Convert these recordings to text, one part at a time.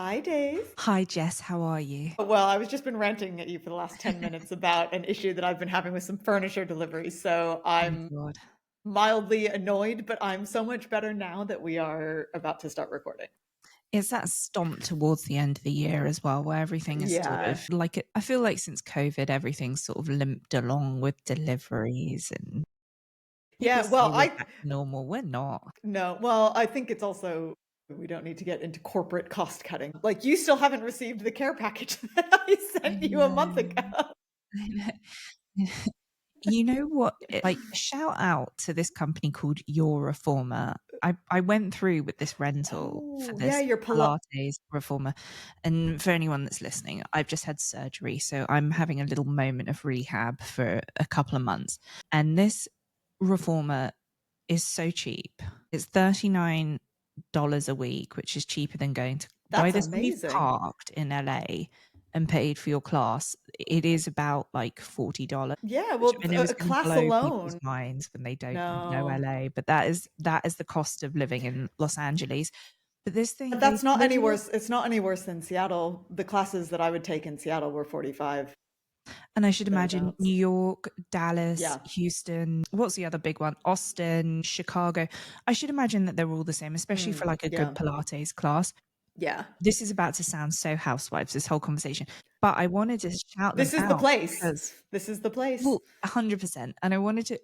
Hi, Dave. Hi, Jess. How are you? Well, I was just been ranting at you for the last 10 minutes about an issue that I've been having with some furniture deliveries. So Oh, I'm God. mildly annoyed, but I'm so much better now that we are about to start recording. It's that stomp towards the end of the year as well, where everything is sort Yeah. of like I feel like since COVID, everything's sort of limped along with deliveries and people Yeah. Well, say we're back to normal. We're not. no. Well, I think it's also, we don't need to get into corporate cost cutting. Like, you still haven't received the care package that I I sent you a month know. ago. I know. You know what? Like, shout out to this company called Your Reformer. I went through with this rental for Oh, yeah, this your Pilates reformer. And for anyone that's listening, I've just had surgery. So I'm having a little moment of rehab for a couple of months. And this reformer is so cheap. It's $39 a week, which is cheaper than going to, by That's the time you've amazing. parked in LA and paid for your class, it is about like $40, Yeah. which Well, I know is a going to class blow people's alone. minds when they don't know No. LA, but that is the cost of living in Los Angeles. But this thing, But they that's not any deliver it. worse. It's not any worse than Seattle. The classes that I would take in Seattle were 45, And I should imagine thereabouts. New York, Dallas, Yeah. Houston, what's the other big one? Austin, Chicago. I should imagine that they're all the same, especially for like a good Yeah. Pilates class. Yeah. This is about to sound so housewives, this whole conversation, but I wanted to shout them This is the out place. because, This is the place. well, 100%. And I wanted to,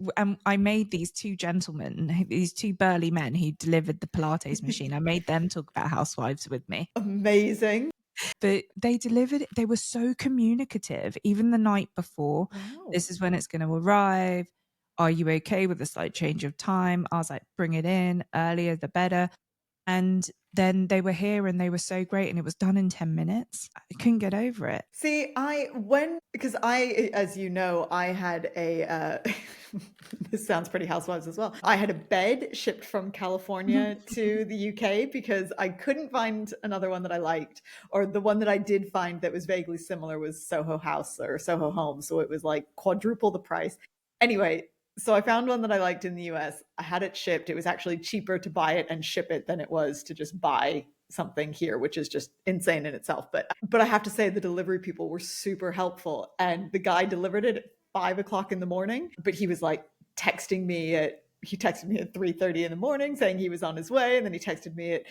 I made these two gentlemen, these two burly men who delivered the Pilates machine. I made them talk about housewives with me. Amazing. But they delivered it. They were so communicative, even the night before. Wow. This is when it's going to arrive. Are you okay with a slight change of time? I was like, bring it in earlier, the better. And then they were here and they were so great and it was done in 10 minutes. I couldn't get over it. See, because as you know, I had this sounds pretty housewives as well. I had a bed shipped from California to the UK because I couldn't find another one that I liked, or the one that I did find that was vaguely similar was Soho House or Soho Home. So it was like quadruple the price. Anyway, so I found one that I liked in the US. I had it shipped. It was actually cheaper to buy it and ship it than it was to just buy something here, which is just insane in itself. But I have to say the delivery people were super helpful. And the guy delivered it at 5 o'clock in the morning, but he was like he texted me at 3:30 in the morning saying he was on his way, and then he texted me at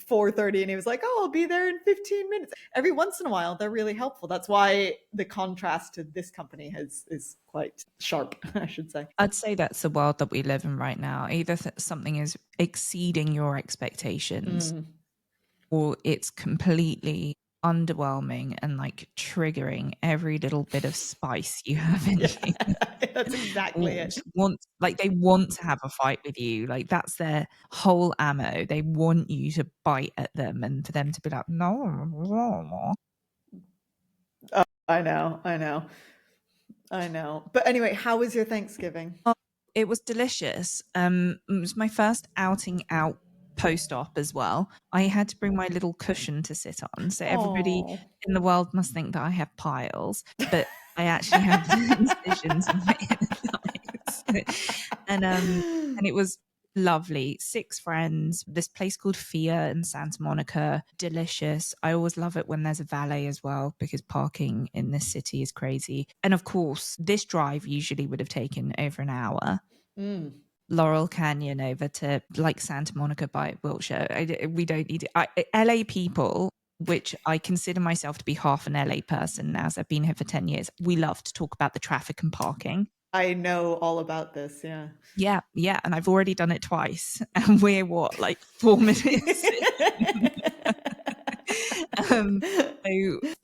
4:30 and he was like, oh, I'll be there in 15 minutes. Every once in a while they're really helpful. That's why the contrast to this company is quite sharp, I should say. I'd say that's the world that we live in right now. Either something is exceeding your expectations or it's completely underwhelming and like triggering every little bit of spice you have in Yeah, you. that's exactly it. They want to have a fight with you. Like that's their whole ammo. They want you to bite at them and for them to be like, no. Oh, I know. But anyway, how was your Thanksgiving? It was delicious. It was my first outing out post-op as well. I had to bring my little cushion to sit on. So everybody Oh. in the world must think that I have piles, but I actually have incisions in my thighs. And it was lovely. 6 friends, this place called Fia in Santa Monica, delicious. I always love it when there's a valet as well because parking in this city is crazy. And of course, this drive usually would have taken over an hour. Laurel Canyon over to like Santa Monica by Wilshire. We don't need it. LA people, which I consider myself to be half an LA person now, as I've been here for 10 years, we love to talk about the traffic and parking. I know all about this, yeah. Yeah. And I've already done it twice. And we're like 4 minutes So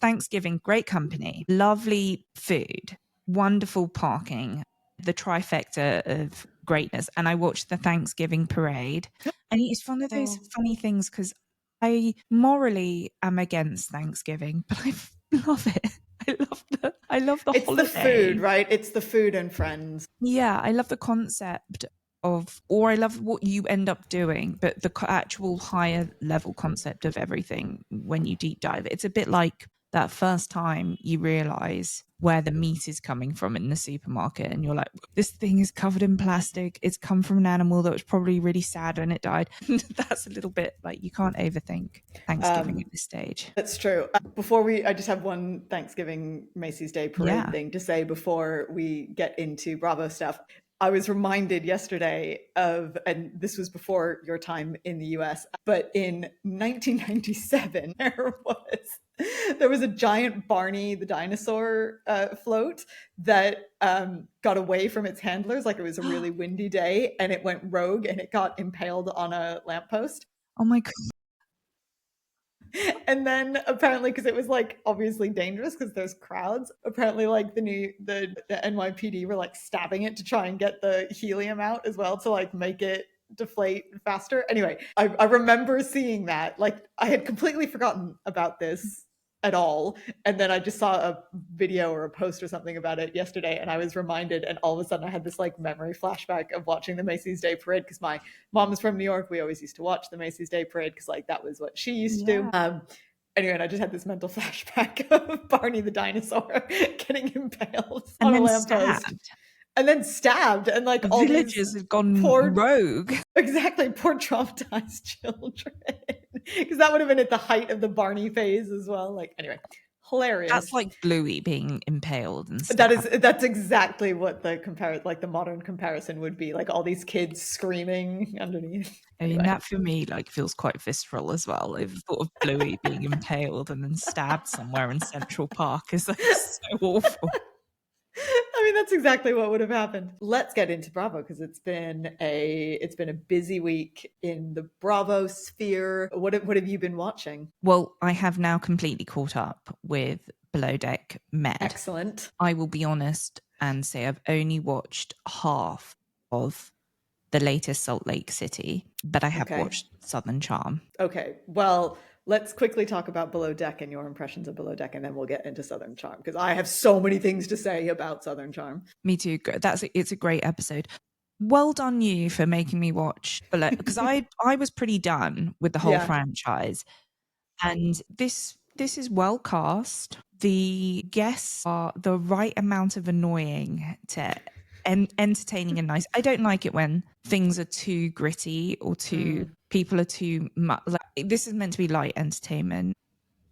Thanksgiving, great company, lovely food, wonderful parking, the trifecta of greatness. And I watched the Thanksgiving parade. And it's one of those funny things because I morally am against Thanksgiving, but I love it. I love the It's holiday. the food, right? It's the food and friends. Yeah, I love the concept or I love what you end up doing, but the actual higher level concept of everything when you deep dive. It's a bit like that first time you realize where the meat is coming from in the supermarket, and you're like, this thing is covered in plastic. It's come from an animal that was probably really sad when it died. That's a little bit like, you can't overthink Thanksgiving at this stage. That's true. I just have one Thanksgiving Macy's Day Parade thing to say before we get into Bravo stuff. I was reminded yesterday of, and this was before your time in the US, but in 1997, there was a giant Barney the dinosaur float that got away from its handlers. Like, it was a really windy day and it went rogue and it got impaled on a lamppost. Oh my God. And then apparently, because it was like obviously dangerous because there's crowds, apparently like the NYPD were like stabbing it to try and get the helium out as well to like make it deflate faster. Anyway, I remember seeing that. Like, I had completely forgotten about this at all, and then I just saw a video or a post or something about it yesterday, and I was reminded, and all of a sudden I had this like memory flashback of watching the Macy's Day Parade, because my mom is from New York. We always used to watch the Macy's Day Parade because like that was what she used to do. Anyway, and I just had this mental flashback of Barney the dinosaur getting impaled on a lamppost. And then stabbed, and like all villagers have gone rogue. Exactly, poor traumatized children. Because that would have been at the height of the Barney phase as well. Like, anyway, hilarious. That's like Bluey being impaled and stuff. That's exactly what the modern comparison would be. Like, all these kids screaming underneath. I mean, that for me like feels quite visceral as well. I've thought of Bluey being impaled and then stabbed somewhere in Central Park is like so awful. I mean, that's exactly what would have happened. Let's get into Bravo, because it's been a busy week in the Bravo sphere. What have you been watching? Well, I have now completely caught up with Below Deck Med. Excellent. I will be honest and say I've only watched half of the latest Salt Lake City, but I have watched Southern Charm. Okay, well, let's quickly talk about Below Deck and your impressions of Below Deck, and then we'll get into Southern Charm, because I have so many things to say about Southern Charm. Me too. It's a great episode. Well done you for making me watch Below, because I was pretty done with the whole franchise, and this is well cast. The guests are the right amount of annoying to entertaining and nice. I don't like it when things are too gritty or people are too much. Like, this is meant to be light entertainment.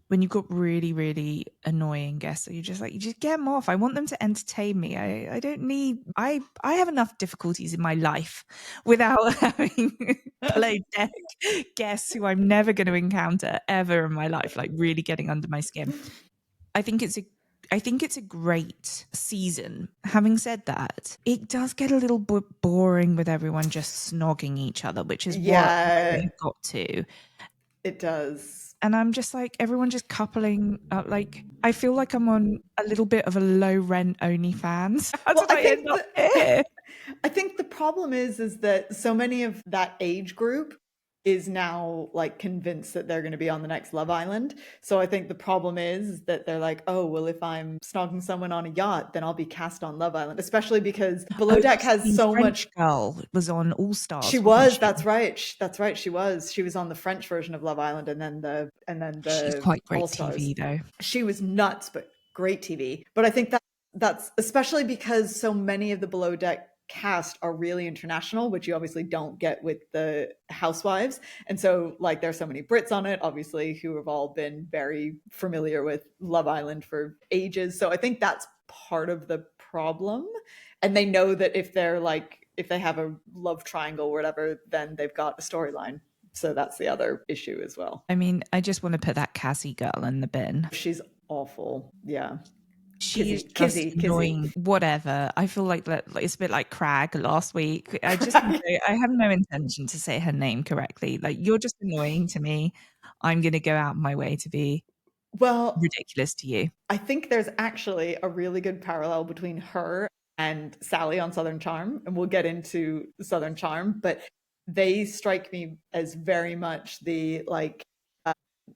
When you've got really, really annoying guests, you just get them off. I want them to entertain me. I don't need. I have enough difficulties in my life without having Below Deck guests who I'm never going to encounter ever in my life, like really getting under my skin. I think it's a great season. Having said that, it does get a little bit boring with everyone just snogging each other, which is what I've got to. It does. And I'm just like, everyone just coupling up. Like, I feel like I'm on a little bit of a low rent OnlyFans. How did I end up here? I think the problem is that so many of that age group is now like convinced that they're going to be on the next Love Island. So I think the problem is that they're like, oh, well, if I'm snogging someone on a yacht, then I'll be cast on Love Island, especially because Below Deck has so much. Girl was on All Stars. She was. That's right. She was on the French version of Love Island, and then the she's quite great All-Stars. TV though. She was nuts, but great TV. But I think that's especially because so many of the Below Deck cast are really international, which you obviously don't get with the Housewives. And so like there's so many Brits on it, obviously, who have all been very familiar with Love Island for ages. So I think that's part of the problem. And they know that if they have a love triangle or whatever, then they've got a storyline. So that's the other issue as well. I mean, I just want to put that Cassie girl in the bin. She's awful. Yeah. She's just annoying. Whatever. I feel like that. It's a bit like Craig last week. I have no intention to say her name correctly. Like, you're just annoying to me. I'm going to go out my way to be ridiculous to you. I think there's actually a really good parallel between her and Salley on Southern Charm, and we'll get into Southern Charm. But they strike me as very much the like,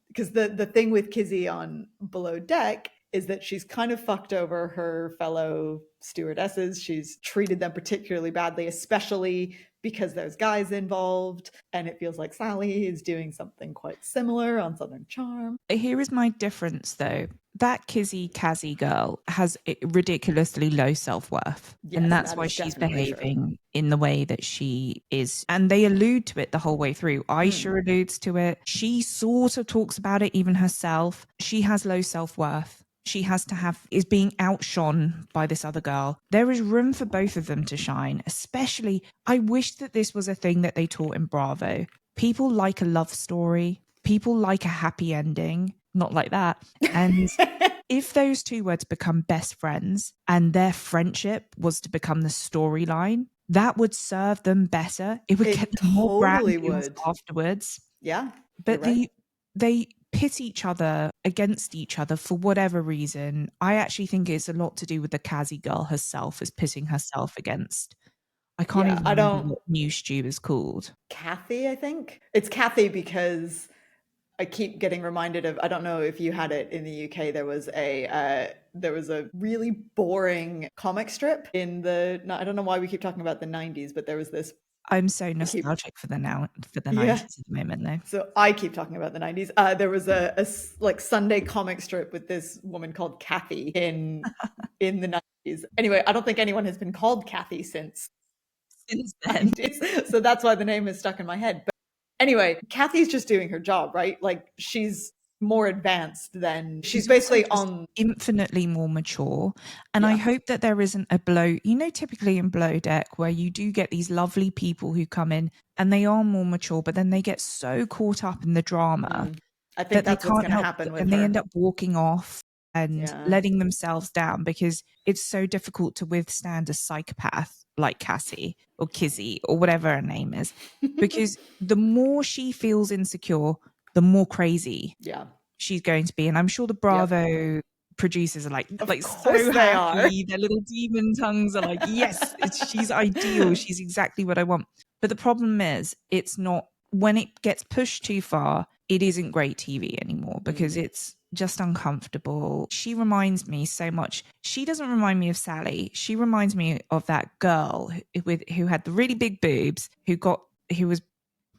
because the thing with Kizzy on Below Deck is that she's kind of fucked over her fellow stewardesses. She's treated them particularly badly, especially because there's guys involved. And it feels like Salley is doing something quite similar on Southern Charm. Here is my difference, though. that Kizzy Kazzy girl has ridiculously low self-worth. Yes, And that's that why is she's definitely true. behaving in the way that she is. And they allude to it the whole way through. Aisha alludes to it. She sort of talks about it even herself. She has low self-worth. She is being outshone by this other girl. There is room for both of them to shine, especially, I wish that this was a thing that they taught in Bravo. People like a love story. People like a happy ending. Not like that. And if those two were to become best friends and their friendship was to become the storyline, that would serve them better. It would get It them more brand totally deals would. afterwards. Yeah, you're But right. they pit each other against each other for whatever reason. I actually think it's a lot to do with the Kazzy girl herself as pitting herself against. I can't Yeah, even I remember don't. what new stew is called. Kathy, I think it's Kathy because I keep getting reminded of. I don't know if you had it in the UK. There was a really boring comic strip in the. I don't know why we keep talking about the 90s, but there was this. I'm so I keep nostalgic for the Yeah. 90s at the moment though. So I keep talking about the 90s. There was like Sunday comic strip with this woman called Kathy in the 90s. Anyway, I don't think anyone has been called Kathy since Since the then. 90s. So that's why the name is stuck in my head. But anyway, Kathy's just doing her job, right? Like she's more advanced than she's She's also basically just on. infinitely more mature. And I Yeah. hope that there isn't a blow, typically in Blow Deck, where you do get these lovely people who come in and they are more mature, but then they get so caught up in the drama I think that they that's what's can't going to help happen with and they her. end up walking off and Yeah. letting themselves down because it's so difficult to withstand a psychopath like Cassie or Kizzy or whatever her name is. Because the more she feels insecure, the more crazy Yeah. she's going to be. And I'm sure the Yep. Bravo producers are like Of course so they are. happy. Their little demon tongues are like, yes, she's ideal. She's exactly what I want. But the problem is, it's not, when it gets pushed too far, it isn't great TV anymore because it's just uncomfortable. She reminds me so much. She doesn't remind me of Salley. She reminds me of that girl who had the really big boobs, who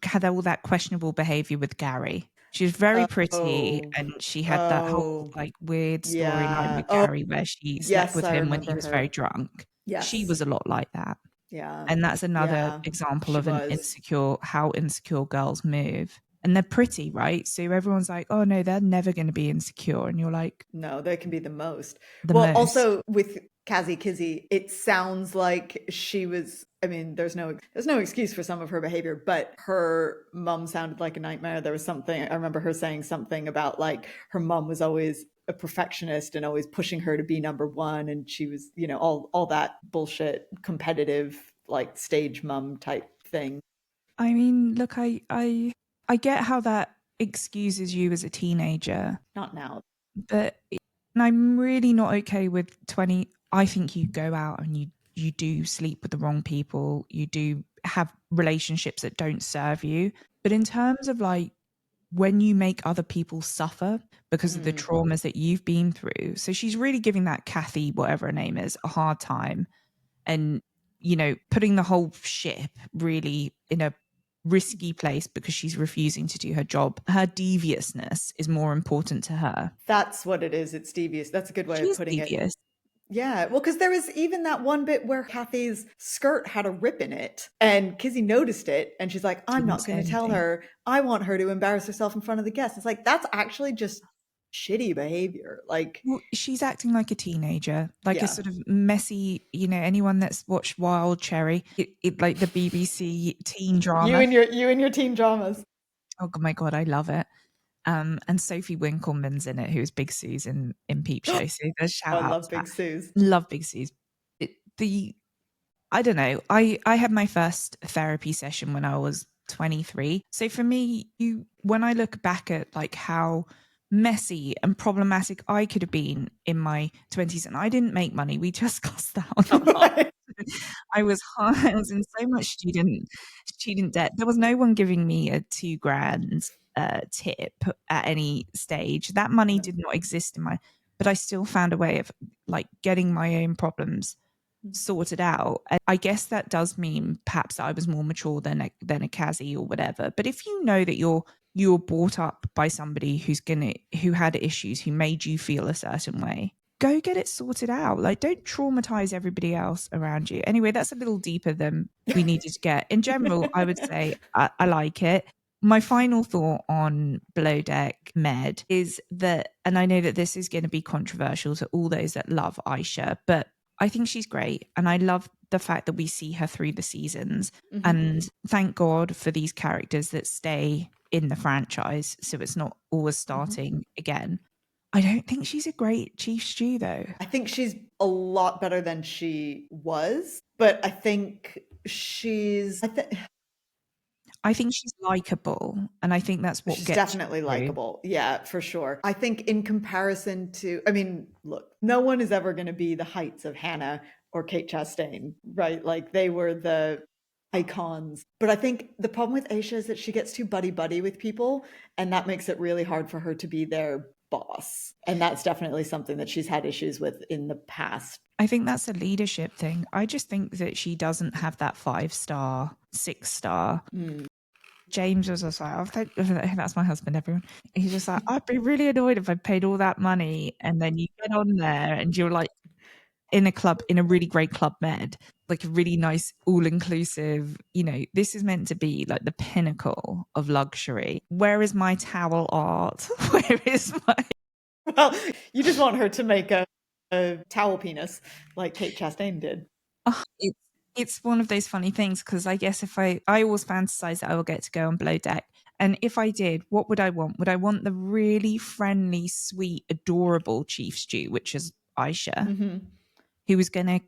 had all that questionable behavior with Gary. She was very pretty Oh. and she had that whole Oh. like weird storyline Yeah. with Oh, Gary where she slept yes, with I him when he remember was very her. drunk. She Yes. was a lot like that. Yeah. And that's another Yeah. example She of was. how insecure girls move. And they're pretty, right? So everyone's like, oh no, they're never going to be insecure. And you're like, No, they can be the most. the Well, most. also with Kazi Kizzy, it sounds like she was. I mean, there's no excuse for some of her behavior, but her mom sounded like a nightmare. There was something I remember her saying something about like her mom was always a perfectionist and always pushing her to be number one, and she was, all that bullshit, competitive, like stage mom type thing. I mean, look, I get how that excuses you as a teenager. Not now. But and I'm really not okay with 20. I think you go out and you do sleep with the wrong people, you do have relationships that don't serve you, but in terms of like when you make other people suffer because of the traumas that you've been through, so she's really giving that Kathy, whatever her name is, a hard time, and putting the whole ship really in a risky place because she's refusing to do her job. Her deviousness is more important to her. That's what it is. It's devious. That's a good way of She's putting it. devious. Yeah, well, because there was even that one bit where Kathy's skirt had a rip in it, and Kizzy noticed it, and she's like, "I'm Didn't not say going to tell anything. her. I want her to embarrass herself in front of the guests." It's like that's actually just shitty behavior. Like, Well, she's acting like a teenager, like a yeah, sort of messy, anyone that's watched Wild Cherry, it like the BBC teen drama. you and your teen dramas. Oh my God, I love it. And Sophie Winkleman's in it, who's Big Suze in Peep Show. So there's Oh, shout I out love to that. Big Suze. Love Big Suze. I don't know. I had my first therapy session when I was 23. So for me, when I look back at like how messy and problematic I could have been in my 20s, and I didn't make money. We just cost that on our Right. I was high. I was in so much student debt. There was no one giving me a 2 grand tip at any stage. That money No. did not exist but I still found a way of like getting my own problems sorted out. And I guess that does mean perhaps I was more mature than a Kazi or whatever. But if you know that you were brought up by somebody who had issues, who made you feel a certain way. Go get it sorted out. Like, don't traumatize everybody else around you. Anyway, that's a little deeper than we needed to get. In general, I would say I like it. My final thought on Below Deck Med is that, and I know that this is going to be controversial to all those that love Aisha, but I think she's great. And I love the fact that we see her through the seasons. Mm-hmm. And thank God for these characters that stay in the franchise, so it's not always starting again. I don't think she's a great Chief Stew, though. I think she's a lot better than she was, but I think I think she's likable, and I think that's what she's gets definitely you through. likable. Yeah, for sure. I think in comparison to, I mean, look, no one is ever going to be the heights of Hannah or Kate Chastain, right? Like, they were the icons. But I think the problem with Aisha is that she gets too buddy-buddy with people, and that makes it really hard for her to be their boss. And that's definitely something that she's had issues with in the past. I think that's a leadership thing. I just think that she doesn't have that 5-star, 6-star. James was just like, that's my husband, everyone. He's just like, I'd be really annoyed if I paid all that money and then you get on there and you're like in a really great Club Med, like a really nice, all-inclusive, this is meant to be like the pinnacle of luxury. Where is my towel art? Where is my... Well, you just want her to make a towel penis like Kate Chastain did. It's one of those funny things, because I guess if I always fantasize that I will get to go on Below Deck. And if I did, what would I want? Would I want the really friendly, sweet, adorable Chief Stew, which is Aisha, who was going to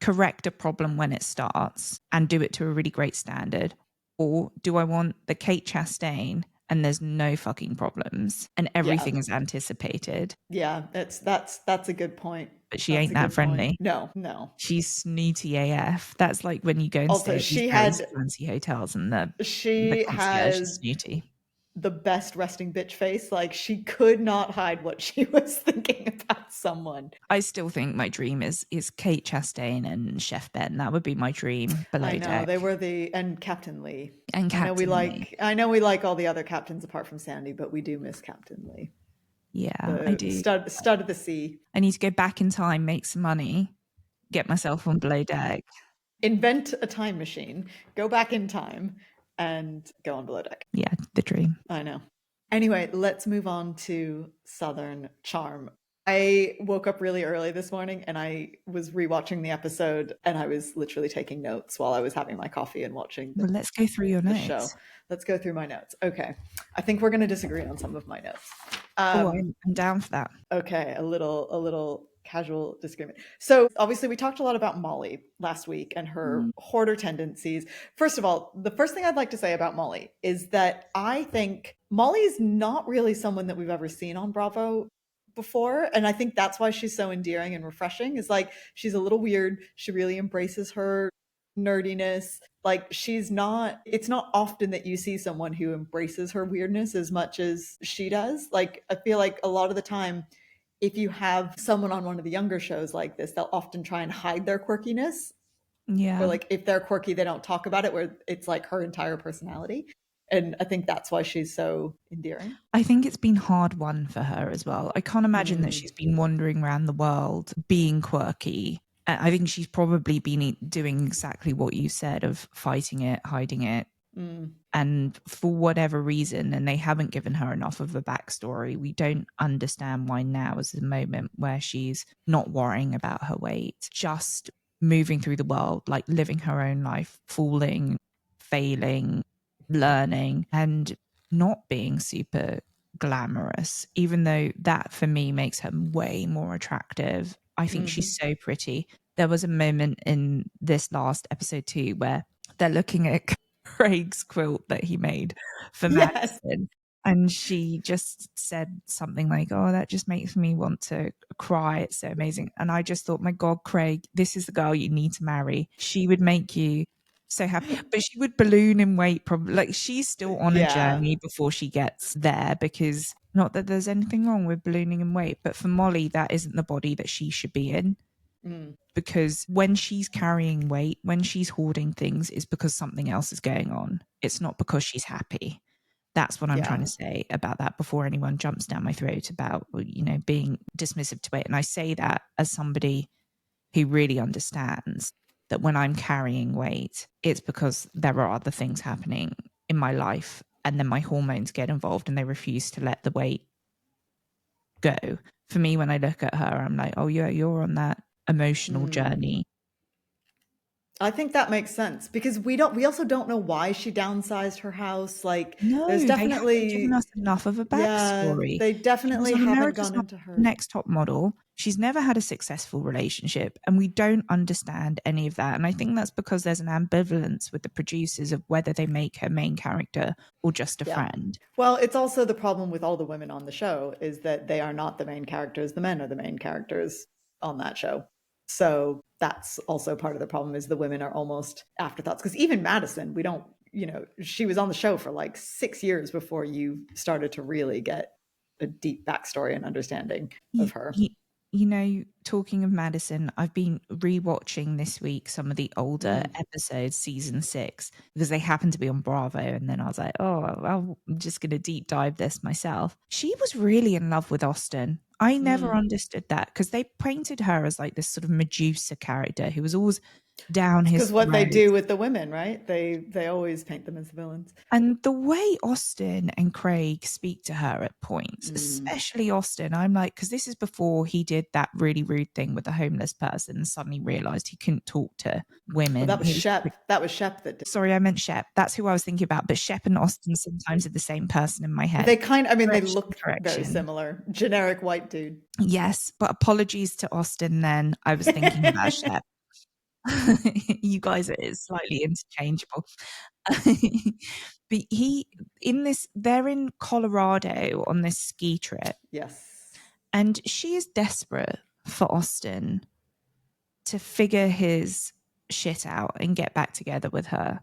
correct a problem when it starts and do it to a really great standard? Or do I want the Kate Chastain and there's no fucking problems and everything is anticipated? Yeah, that's a good point. But she ain't that friendly. No. She's snooty AF. That's like when you go and stay at these fancy hotels and the concierge is snooty. The best resting bitch face. Like, she could not hide what she was thinking about someone. I still think my dream is Kate Chastain and Chef Ben. That would be my dream. Below I know Deck. they were and Captain Lee. And Captain Lee. I know we like all the other captains apart from Sandy, but we do miss Captain Lee. Yeah, I do. Stud of the sea. I need to go back in time, make some money, get myself on Below Deck. Invent a time machine, go back in time, and go on Below Deck. Yeah, the dream. I know. Anyway, let's move on to Southern Charm. I woke up really early this morning and I was rewatching the episode and I was literally taking notes while I was having my coffee and watching Well, let's go through your notes. Show. Let's go through my notes. Okay. I think we're going to disagree on some of my notes. I'm down for that. Okay. A little casual disagreement. So obviously we talked a lot about Molly last week and her hoarder tendencies. First of all, the first thing I'd like to say about Molly is that I think Molly is not really someone that we've ever seen on Bravo before. And I think that's why she's so endearing and refreshing, is like, she's a little weird. She really embraces her nerdiness. Like, it's not often that you see someone who embraces her weirdness as much as she does. Like, I feel like a lot of the time, if you have someone on one of the younger shows like this, they'll often try and hide their quirkiness. Yeah. Or like, if they're quirky, they don't talk about it, where it's like her entire personality. And I think that's why she's so endearing. I think it's been hard won for her as well. I can't imagine that she's been wandering around the world being quirky. I think she's probably been doing exactly what you said, of fighting it, hiding it. And for whatever reason, and they haven't given her enough of a backstory, we don't understand why now is the moment where she's not worrying about her weight, just moving through the world, like living her own life, falling, failing, learning, and not being super glamorous, even though that for me makes her way more attractive. I think she's so pretty. There was a moment in this last episode too where they're looking at Craig's quilt that he made for Madison, and she just said something like, oh, that just makes me want to cry, it's so amazing. And I just thought, my God, Craig, this is the girl you need to marry. She would make you so happy. But she would balloon in weight, probably. Like, she's still on a journey before she gets there, because not that there's anything wrong with ballooning in weight, but for Molly, that isn't the body that she should be in. Because when she's carrying weight, when she's hoarding things, it's because something else is going on. It's not because she's happy. That's what I'm Yeah. trying to say about that before anyone jumps down my throat about, being dismissive to it. And I say that as somebody who really understands that when I'm carrying weight, it's because there are other things happening in my life, and then my hormones get involved and they refuse to let the weight go. For me, when I look at her, I'm like, oh yeah, you're on that emotional journey. I think that makes sense because we also don't know why she downsized her house. Like, No, there's they haven't given definitely, us enough of a yeah, backstory. they She was definitely on haven't America's gone into her. Next Top Model. She's never had a successful relationship, and we don't understand any of that. And I think that's because there's an ambivalence with the producers of whether they make her main character or just a friend. Well, it's also the problem with all the women on the show is that they are not the main characters. The men are the main characters on that show. So that's also part of the problem, is the women are almost afterthoughts. Because even Madison, we don't, she was on the show for like 6 years before you started to really get a deep backstory and understanding of her. Talking of Madison, I've been rewatching this week some of the older episodes, season 6, because they happen to be on Bravo. And then I was like, I'm just going to deep dive this myself. She was really in love with Austin. I never understood that, because they painted her as like this sort of Medusa character who was always down his Because what throat. they do with the women, right? They always paint them as the villains. And the way Austin and Craig speak to her at points, especially Austin, I'm like, because this is before he did that really rude thing with the homeless person and suddenly realized he couldn't talk to women. That was Shep. That was Shep that did. Sorry, I meant Shep. That's who I was thinking about. But Shep and Austin sometimes are the same person in my head. They they look very similar. Generic white dude. Yes, but apologies to Austin then. I was thinking about Shep. You guys are slightly interchangeable. But they're in Colorado on this ski trip. Yes. And she is desperate for Austin to figure his shit out and get back together with her.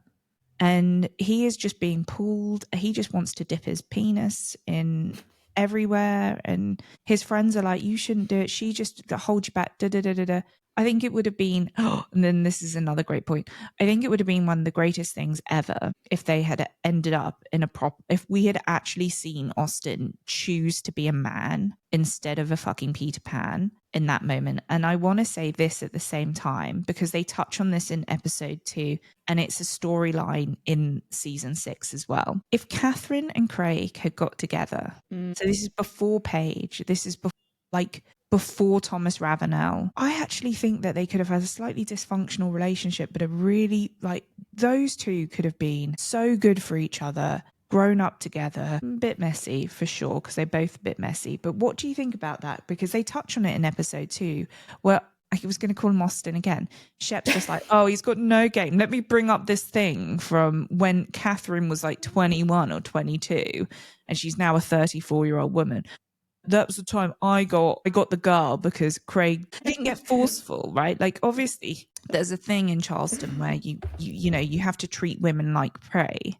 And he is just being pulled. He just wants to dip his penis in everywhere. And his friends are like, you shouldn't do it. She just holds you back. Da, da, da, da, da. I think it would have been, and then this is another great point. I think it would have been one of the greatest things ever if they had ended up in if we had actually seen Austin choose to be a man instead of a fucking Peter Pan in that moment. And I want to say this at the same time, because they touch on this in episode 2, and it's a storyline in season 6 as well. If Kathryn and Craig had got together, so this is before Paige, this is before Thomas Ravenel, I actually think that they could have had a slightly dysfunctional relationship, but those two could have been so good for each other, grown up together. A bit messy for sure, because they're both a bit messy. But what do you think about that? Because they touch on it in episode 2, where I was going to call him Austin again. Shep's just like, oh, he's got no game. Let me bring up this thing from when Kathryn was like 21 or 22, and she's now a 34-year-old woman. That was the time I got the girl because Craig didn't get forceful, right? Like, obviously, there's a thing in Charleston where you have to treat women like prey,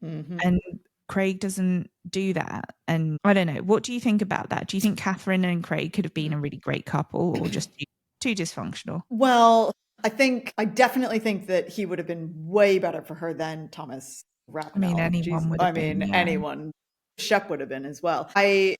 and Craig doesn't do that. And I don't know. What do you think about that? Do you think Kathryn and Craig could have been a really great couple, or just too dysfunctional? Well, I definitely think that he would have been way better for her than Thomas Ravenel. I mean, anyone would have been. Yeah. Anyone. Shep would have been as well. I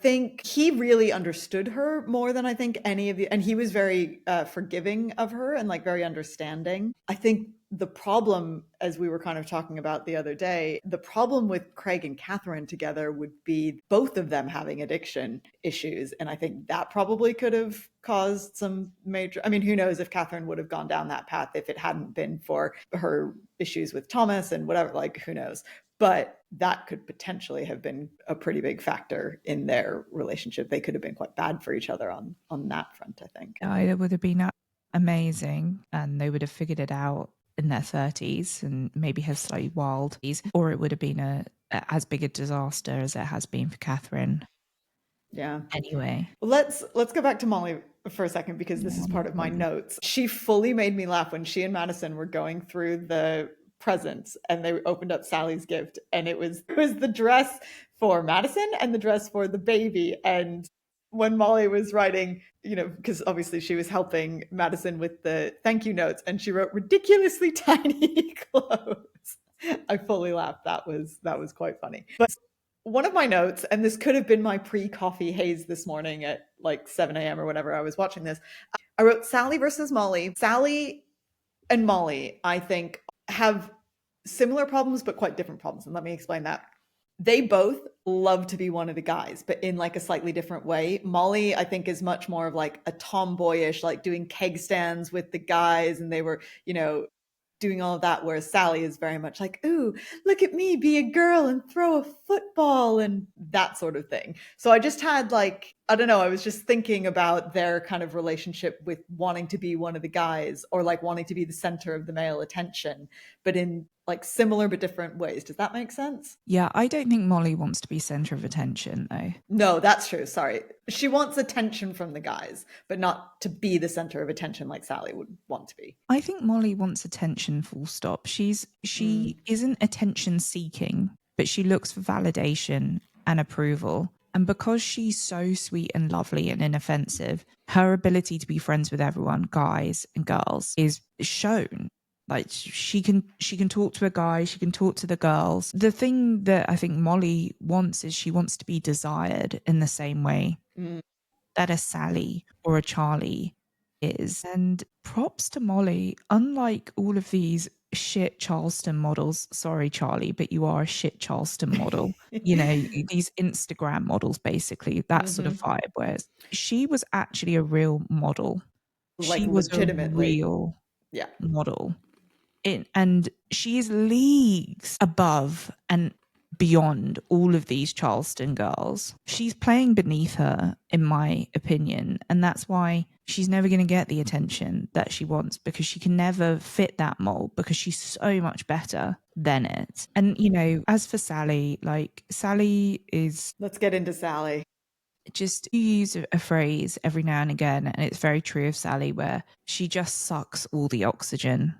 think he really understood her more than I think any of you, and he was very forgiving of her and like very understanding. I think the problem, as we were kind of talking about the other day, the problem with Craig and Kathryn together would be both of them having addiction issues. And I think that probably could have caused some major, I mean, who knows if Kathryn would have gone down that path if it hadn't been for her issues with Thomas and whatever, like, who knows. But that could potentially have been a pretty big factor in their relationship. They could have been quite bad for each other on that front, I think. It would have been amazing, and they would have figured it out in their 30s and maybe have slightly wild, or it would have been as big a disaster as it has been for Kathryn. Yeah. Anyway. Well, let's go back to Molly for a second, because this is part of my notes. She fully made me laugh when she and Madison were going through the presents and they opened up Sally's gift, and it was the dress for Madison and the dress for the baby. And when Molly was writing, because obviously she was helping Madison with the thank you notes, and she wrote ridiculously tiny clothes. I fully laughed. That was quite funny. But one of my notes, and this could have been my pre-coffee haze this morning at like 7 a.m. or whenever I was watching this. I wrote Salley versus Molly. Salley and Molly, I think, have similar problems but quite different problems. And let me explain that. They both love to be one of the guys, but in like a slightly different way. Molly, I think, is much more of like a tomboyish, like doing keg stands with the guys, and they were, doing all of that, whereas Salley is very much like, ooh, look at me, be a girl and throw a football and that sort of thing. So I just had like, I don't know, I was just thinking about their kind of relationship with wanting to be one of the guys, or like wanting to be the center of the male attention, but in like similar but different ways. Does that make sense? Yeah, I don't think Molly wants to be center of attention, though. No, that's true. Sorry. She wants attention from the guys, but not to be the center of attention like Salley would want to be. I think Molly wants attention, full stop. She isn't attention seeking, but she looks for validation and approval. And because she's so sweet and lovely and inoffensive, her ability to be friends with everyone, guys and girls, is shown. Like she can talk to a guy, she can talk to the girls. The thing that I think Molly wants is she wants to be desired in the same way that a Salley or a Charlie is. And props to Molly. Unlike all of these shit Charleston models, sorry Charlie, but you are a shit Charleston model. These Instagram models, basically that sort of vibe. Whereas she was actually a real model. Like She was a legitimately. real Yeah. model. And she is leagues above and beyond all of these Charleston girls. She's playing beneath her, in my opinion, and that's why she's never going to get the attention that she wants, because she can never fit that mold, because she's so much better than it. And as for Salley, like Salley is, let's get into Salley. Just you use a phrase every now and again, and it's very true of Salley, where she just sucks all the oxygen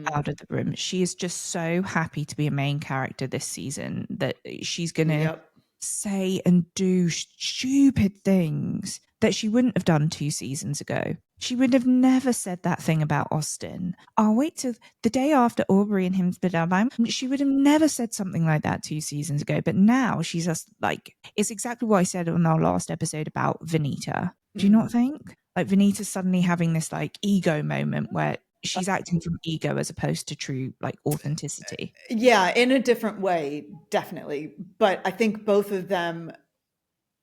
out of the room. She is just so happy to be a main character this season that she's going to say and do stupid things that she wouldn't have done 2 seasons ago. She would have never said that thing about Austin. I'll wait till the day after Aubrey and him. She would have never said something like that 2 seasons ago. But now she's just like, it's exactly what I said on our last episode about Venita. Do you not think? Like Venita suddenly having this like ego moment where she's acting from ego as opposed to true like authenticity. Yeah, in a different way, definitely. But I think both of them,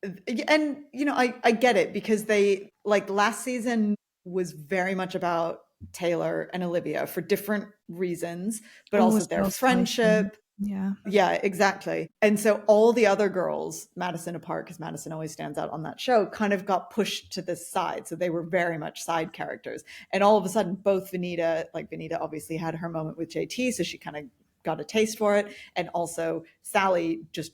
and I get it, because they, like, last season was very much about Taylor and Olivia for different reasons, but also their friendship. Yeah, exactly. And so all the other girls, Madison apart, because Madison always stands out on that show, kind of got pushed to the side. So they were very much side characters. And all of a sudden, both Venita obviously had her moment with JT, so she kind of got a taste for it. And also Salley, just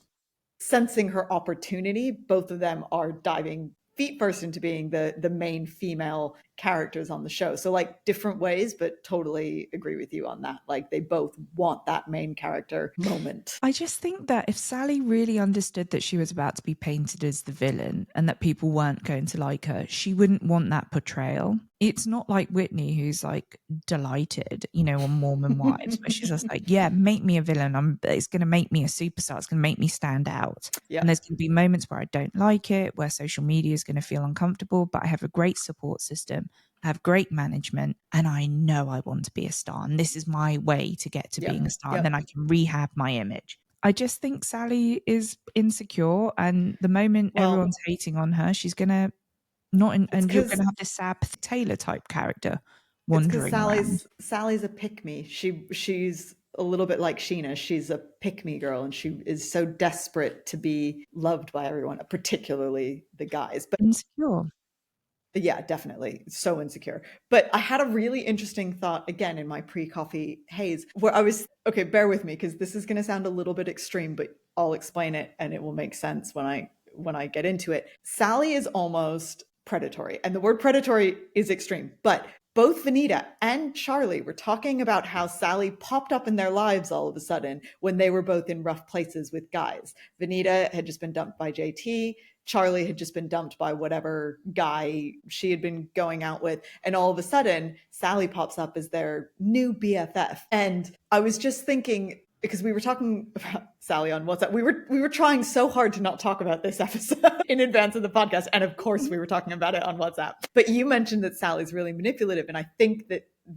sensing her opportunity, both of them are diving feet first into being the main female characters on the show. So like different ways, but totally agree with you on that. Like they both want that main character moment. I just think that if Salley really understood that she was about to be painted as the villain and that people weren't going to like her, she wouldn't want that portrayal. It's not like Whitney, who's like delighted, on Mormon Wives, where she's just like, yeah, make me a villain. It's going to make me a superstar. It's going to make me stand out. Yeah. And there's going to be moments where I don't like it, where social media is going to feel uncomfortable, but I have a great support system. I have great management, and I know I want to be a star. And this is my way to get to being a star. And then I can rehab my image. I just think Salley is insecure. And the moment everyone's hating on her, she's going to and you're going to have this Sab Taylor type character wandering around. Sally's a pick-me. She's a little bit like Sheena. She's a pick-me girl, and she is so desperate to be loved by everyone, particularly the guys. But insecure. Yeah, definitely. So insecure. But I had a really interesting thought again in my pre-coffee haze where I was, okay, bear with me because this is going to sound a little bit extreme, but I'll explain it and it will make sense when I get into it. Salley is almost predatory, and the word predatory is extreme, but both Venita and Charlie were talking about how Salley popped up in their lives all of a sudden when they were both in rough places with guys. Venita had just been dumped by JT. Charlie had just been dumped by whatever guy she had been going out with. And all of a sudden, Salley pops up as their new BFF. And I was just thinking, because we were talking about Salley on WhatsApp. We were trying so hard to not talk about this episode in advance of the podcast. And of course we were talking about it on WhatsApp. But you mentioned that Sally's really manipulative. And I think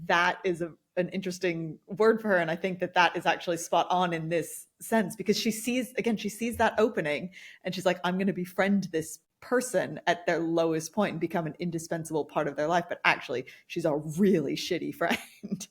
that is an interesting word for her. And I think that is actually spot on in this sense, because she sees that opening and she's like, I'm going to befriend this person at their lowest point and become an indispensable part of their life. But actually, she's a really shitty friend.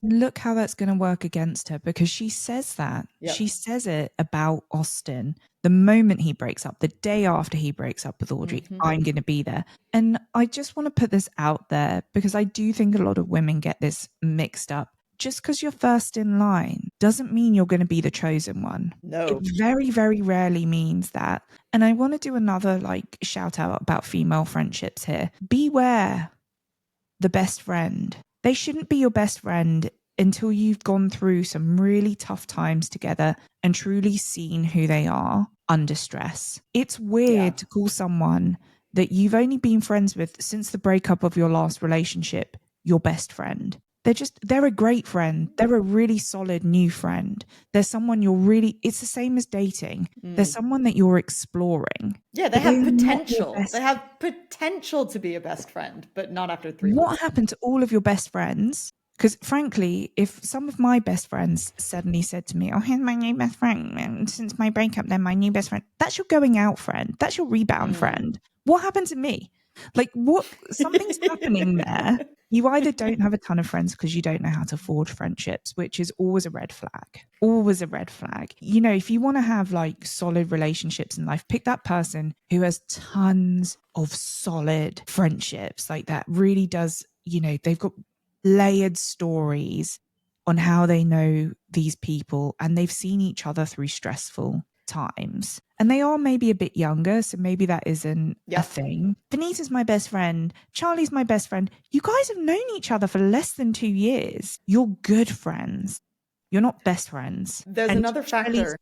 Look how that's going to work against her, because she says that. Yep. She says it about Austin. The moment he breaks up, the day after he breaks up with Audrey, I'm going to be there. And I just want to put this out there, because I do think a lot of women get this mixed up. Just because you're first in line doesn't mean you're going to be the chosen one. No. It very, very rarely means that. And I want to do another shout out about female friendships here. Beware the best friend. They shouldn't be your best friend until you've gone through some really tough times together and truly seen who they are under stress. It's weird to call someone that you've only been friends with since the breakup of your last relationship your best friend. They're a great friend. They're a really solid new friend. They're someone it's the same as dating. They're someone that you're exploring. Yeah, they have potential. They have potential to be a best friend, but not after 3 months. What happened to all of your best friends? Because frankly, if some of my best friends suddenly said to me, oh, here's my new best friend, and since my breakup, they're my new best friend. That's your going out friend. That's your rebound friend. What happened to me? Something's happening there. You either don't have a ton of friends because you don't know how to forge friendships, which is always a red flag. Always a red flag. You know, if you want to have solid relationships in life, pick that person who has tons of solid friendships. That really does, they've got layered stories on how they know these people and they've seen each other through stressful times. And they are maybe a bit younger, so maybe that isn't a thing. Vanita's my best friend. Charlie's my best friend. You guys have known each other for less than 2 years. You're good friends. You're not best friends. There's another factor.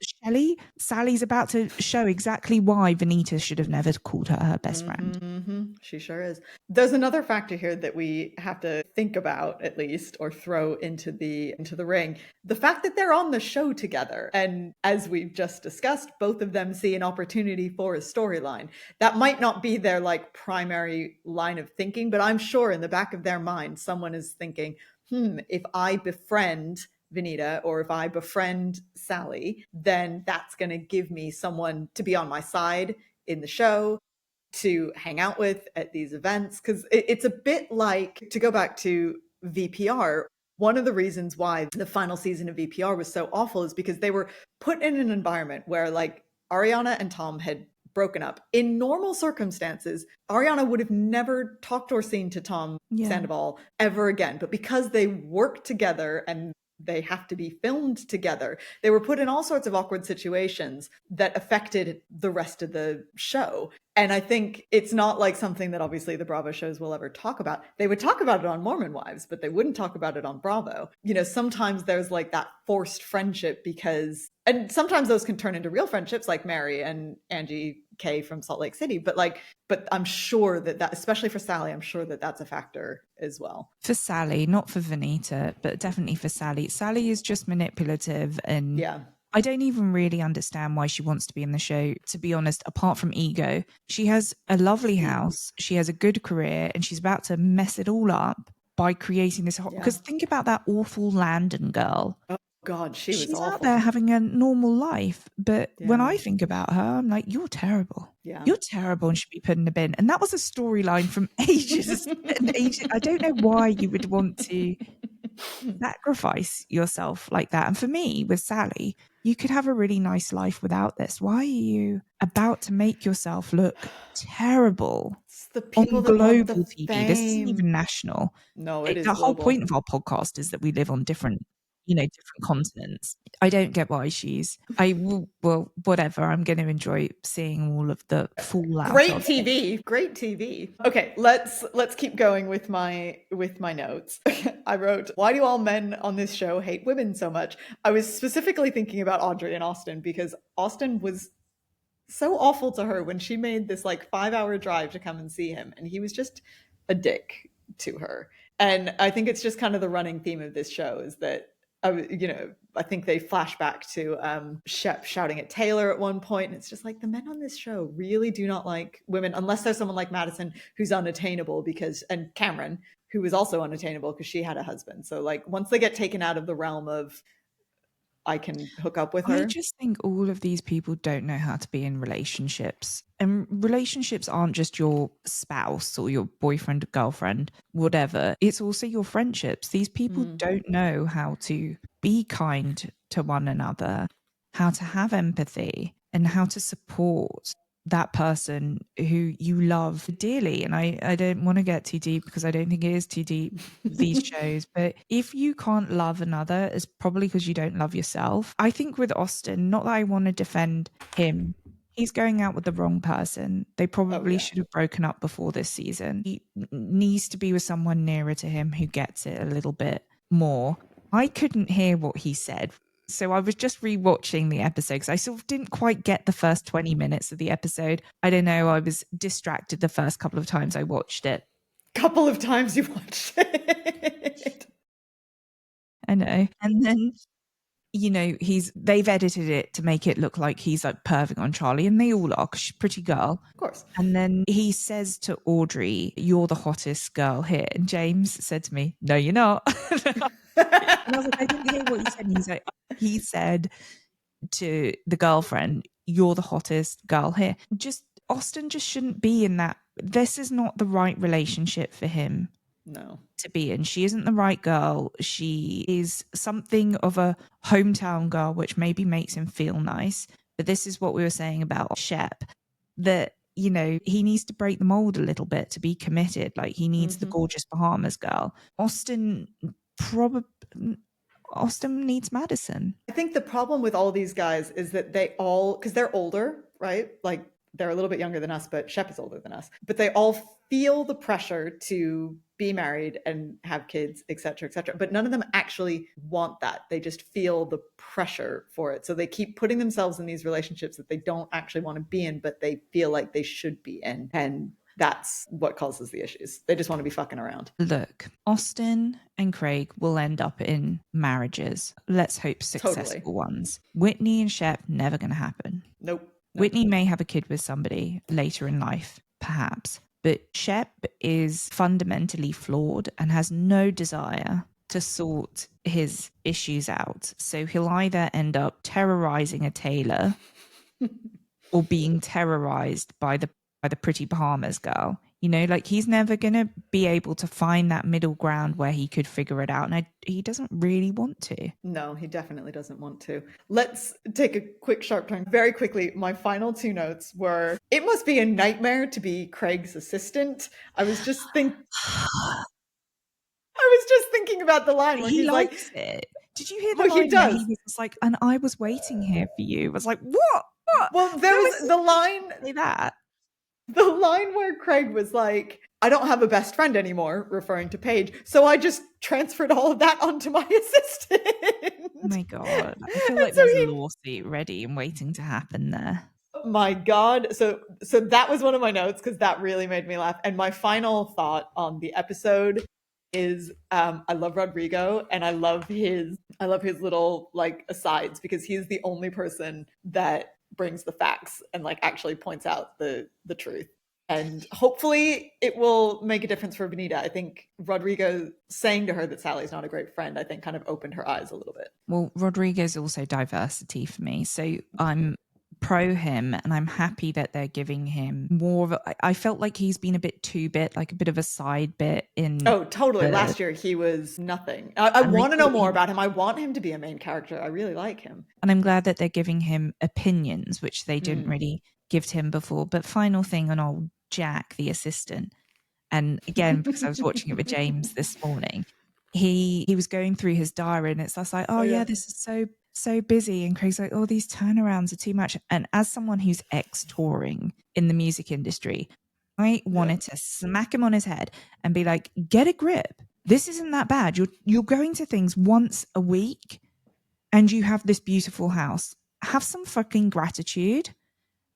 Sally's about to show exactly why Vanita should have never called her best friend. She sure is. There's another factor here that we have to think about, at least, or throw into the ring. The fact that they're on the show together. And as we've just discussed, both of them see an opportunity for a storyline. That might not be their primary line of thinking, but I'm sure in the back of their mind, someone is thinking, if I befriend Vanita, or if I befriend Salley, then that's going to give me someone to be on my side in the show, to hang out with at these events. Because it's a bit like, to go back to VPR, one of the reasons why the final season of VPR was so awful is because they were put in an environment where Ariana and Tom had broken up. In normal circumstances, Ariana would have never talked or seen to Tom Sandoval ever again. But because they work together and they have to be filmed together, they were put in all sorts of awkward situations that affected the rest of the show. And I think it's not something that obviously the Bravo shows will ever talk about. They would talk about it on Mormon Wives, but they wouldn't talk about it on Bravo. Sometimes there's that forced friendship and sometimes those can turn into real friendships, like Mary and Angie K from Salt Lake City. But I'm sure that especially for Salley, I'm sure that that's a factor as well. For Salley, not for Vanita, but definitely for Salley. Salley is just manipulative, and I don't even really understand why she wants to be in the show, to be honest, apart from ego. She has a lovely house, she has a good career, and she's about to mess it all up by creating this because think about that awful Landon girl. Oh God, she's awful. Out there having a normal life, but when I think about her, I'm like, you're terrible. You're terrible and should be put in the bin. And that was a storyline from ages and ages. I don't know why you would want to sacrifice yourself like that. And for me, with Salley, you could have a really nice life without this. Why are you about to make yourself look terrible? It's the people on that global want the TV. Fame. This isn't even national. No, it is the whole global. point of our podcast is that we live on different continents. I don't get why whatever. I'm going to enjoy seeing all of the fallout. Great TV. Okay, let's keep going with my notes. I wrote, why do all men on this show hate women so much? I was specifically thinking about Audrey and Austin, because Austin was so awful to her when she made this 5-hour drive to come and see him, and he was just a dick to her. And I think it's just kind of the running theme of this show is that I think they flash back to Shep shouting at Taylor at one point, and it's just like the men on this show really do not like women unless there's someone like Madison who's unattainable, and Cameron, who is also unattainable because she had a husband. So like once they get taken out of the realm of I can hook up with her. I just think all of these people don't know how to be in relationships. And relationships aren't just your spouse or your boyfriend or girlfriend, whatever. It's also your friendships. These people don't know how to be kind to one another, how to have empathy, and how to support that person who you love dearly. And I don't want to get too deep because I don't think it is too deep, these shows. But if you can't love another, it's probably because you don't love yourself. I think with Austin, not that I want to defend him, he's going out with the wrong person. They probably should have broken up before this season. He needs to be with someone nearer to him who gets it a little bit more. I couldn't hear what he said. So I was just rewatching the episode because I sort of didn't quite get the first 20 minutes of the episode. I don't know. I was distracted the first couple of times I watched it. Couple of times you watched it. I know. And then, they've edited it to make it look like he's like perving on Charlie, and they all are, 'cause she's a pretty girl. Of course. And then he says to Audrey, "You're the hottest girl here." And James said to me, "No, you're not." And I was like, I didn't hear what you said. And he's like, he said to the girlfriend, "You're the hottest girl here." Austin just shouldn't be in that. This is not the right relationship for him. No. To be in. She isn't the right girl. She is something of a hometown girl, which maybe makes him feel nice. But this is what we were saying about Shep, that, he needs to break the mold a little bit to be committed. Like he needs the gorgeous Bahamas girl. Austin needs Madison. I think the problem with all these guys is that they all, because they're older, right? Like they're a little bit younger than us, but Shep is older than us. But they all feel the pressure to be married and have kids, et cetera, et cetera. But none of them actually want that. They just feel the pressure for it. So they keep putting themselves in these relationships that they don't actually want to be in, but they feel like they should be in. And that's what causes the issues. They just want to be fucking around. Look, Austin and Craig will end up in marriages. Let's hope successful ones. Whitney and Shep, never going to happen. Nope. Whitney may have a kid with somebody later in life, perhaps. But Shep is fundamentally flawed and has no desire to sort his issues out. So he'll either end up terrorizing a tailor or being terrorized by the pretty Bahamas girl. He's never going to be able to find that middle ground where he could figure it out. And he doesn't really want to. No, he definitely doesn't want to. Let's take a quick sharp turn. Very quickly, my final two notes were, it must be a nightmare to be Craig's assistant. I was just thinking about the line where he he's likes like, it. Did you hear the line? He does. He was just like, "And I was waiting here for you." I was like, what? Well, there was the line. Say that. The line where Craig was like, "I don't have a best friend anymore," referring to Paige. So I just transferred all of that onto my assistant. Oh my God. I feel like there's a lawsuit ready and waiting to happen there. Oh my God. So that was one of my notes because that really made me laugh. And my final thought on the episode is I love Rodrigo and I love his little like asides because he's the only person that brings the facts and like actually points out the truth. And hopefully it will make a difference for Benita. I think Rodrigo saying to her that Sally's not a great friend, I think kind of opened her eyes a little bit. Well, Rodrigo's also diversity for me. So I'm pro him and I'm happy that they're giving him more of I felt like he's been a bit like a bit of a side bit in. Oh, totally. Last year he was nothing. I want to know more about him. I want him to be a main character. I really like him. And I'm glad that they're giving him opinions, which they didn't really give to him before. But final thing on old Jack, the assistant. And again, because I was watching it with James this morning, he was going through his diary and it's just like, oh yeah, this is so busy. And Craig's like, oh, these turnarounds are too much. And as someone who's ex-touring in the music industry, I wanted to smack him on his head and be like, get a grip. This isn't that bad. You're going to things once a week and you have this beautiful house. Have some fucking gratitude.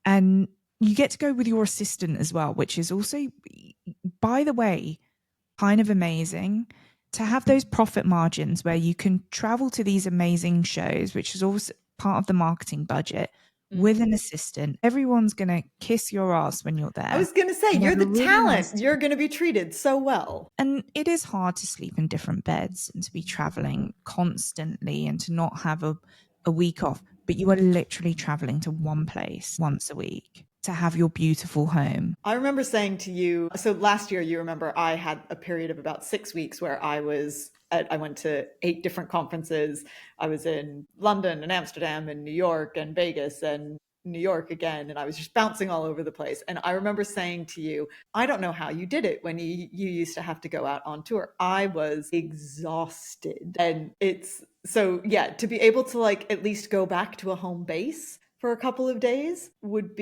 And you get to go with your assistant as well, which is also, by the way, kind of amazing. to have those profit margins where you can travel to these amazing shows, which is also part of the marketing budget, with an assistant. Everyone's going to kiss your ass when you're there. I was going to say, you're the talent. You're going to be treated so well. And it is hard to sleep in different beds and to be traveling constantly and to not have a week off. But you are literally traveling to one place once a week to have your beautiful home. I remember saying to you, so last year, you remember I had a period of about 6 weeks where I went to 8 different conferences. I was in London and Amsterdam and New York and Vegas and New York again, and I was just bouncing all over the place. And I remember saying to you, I don't know how you did it when you used to have to go out on tour. I was exhausted. And it's so, yeah, to be able to like at least go back to a home base for a couple of days would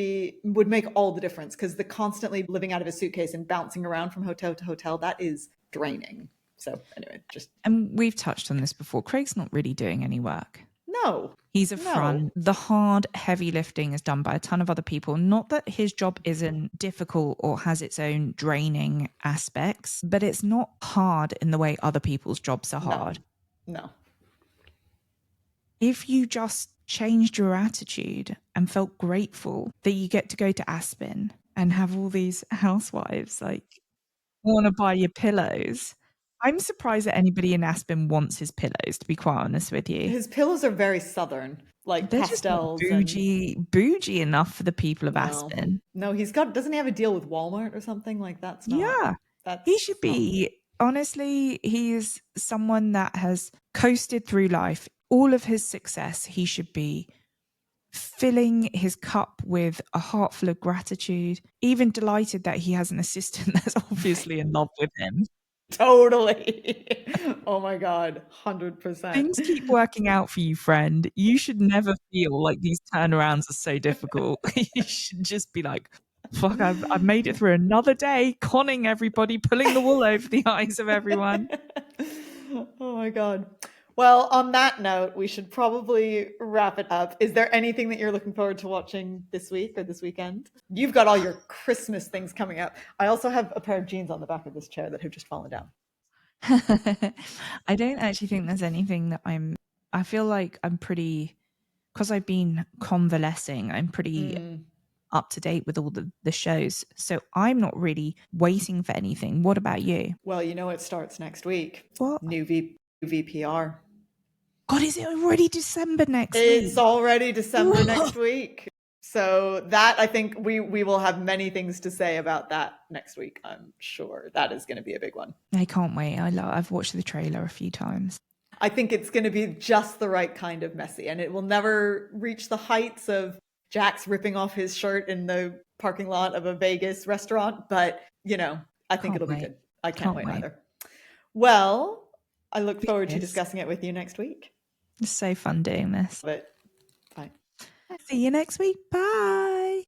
make all the difference, because the constantly living out of a suitcase and bouncing around from hotel to hotel, that is draining. So anyway, and we've touched on this before. Craig's not really doing any work. No. He's a front. The hard, heavy lifting is done by a ton of other people. Not that his job isn't difficult or has its own draining aspects, but it's not hard in the way other people's jobs are hard. No. If you just changed your attitude and felt grateful that you get to go to Aspen and have all these housewives like want to buy your pillows. I'm surprised that anybody in Aspen wants his pillows, to be quite honest with you. His pillows are very southern, like they're pastels. Just bougie enough for the people of Aspen. No, doesn't he have a deal with Walmart or something? Like that's not. Yeah. He should be, honestly, he is someone that has coasted through life. All of his success, he should be filling his cup with a heart full of gratitude, even delighted that he has an assistant that's obviously in love with him. Totally. Oh my God, 100%. Things keep working out for you, friend. You should never feel like these turnarounds are so difficult. You should just be like, fuck, I've made it through another day, conning everybody, pulling the wool over the eyes of everyone. Oh my God. Well, on that note, we should probably wrap it up. Is there anything that you're looking forward to watching this week or this weekend? You've got all your Christmas things coming up. I also have a pair of jeans on the back of this chair that have just fallen down. I don't actually think there's anything that I feel like I'm pretty, because I've been convalescing, I'm pretty up to date with all the shows. So I'm not really waiting for anything. What about you? Well, it starts next week. What? New VPR. God, is it already December next week? It's already December next week. So that, I think we will have many things to say about that next week. I'm sure that is going to be a big one. I can't wait. I've watched the trailer a few times. I think it's going to be just the right kind of messy, and it will never reach the heights of Jax ripping off his shirt in the parking lot of a Vegas restaurant. But, I think it'll be good. I can't wait either. Well, I look forward to discussing it with you next week. It's so fun doing this. But bye. See you next week. Bye.